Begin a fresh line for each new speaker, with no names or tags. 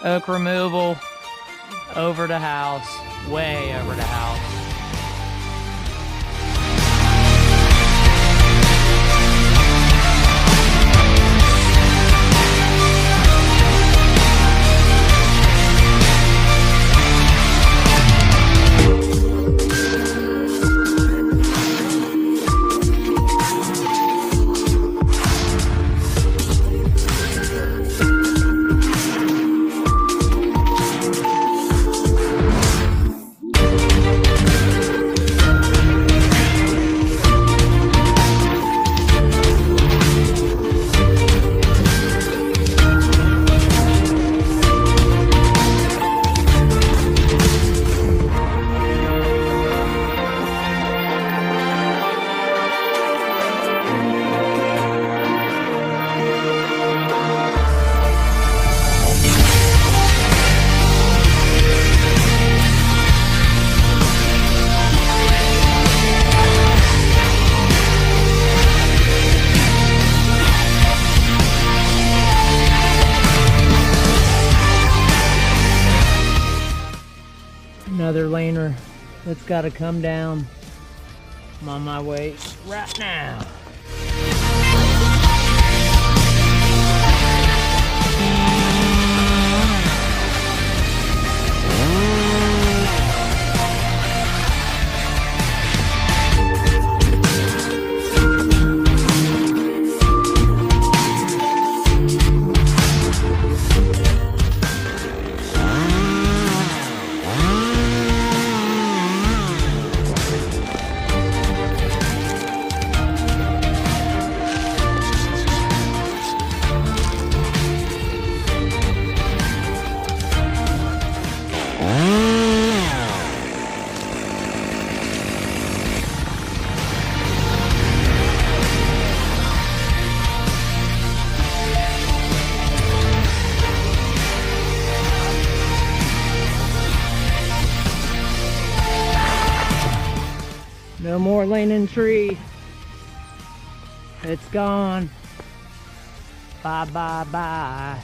oak removal over the house, way over the house. Another laner that's got to come down. I'm on my way right now. No more leaning tree. It's gone. Bye, bye, bye.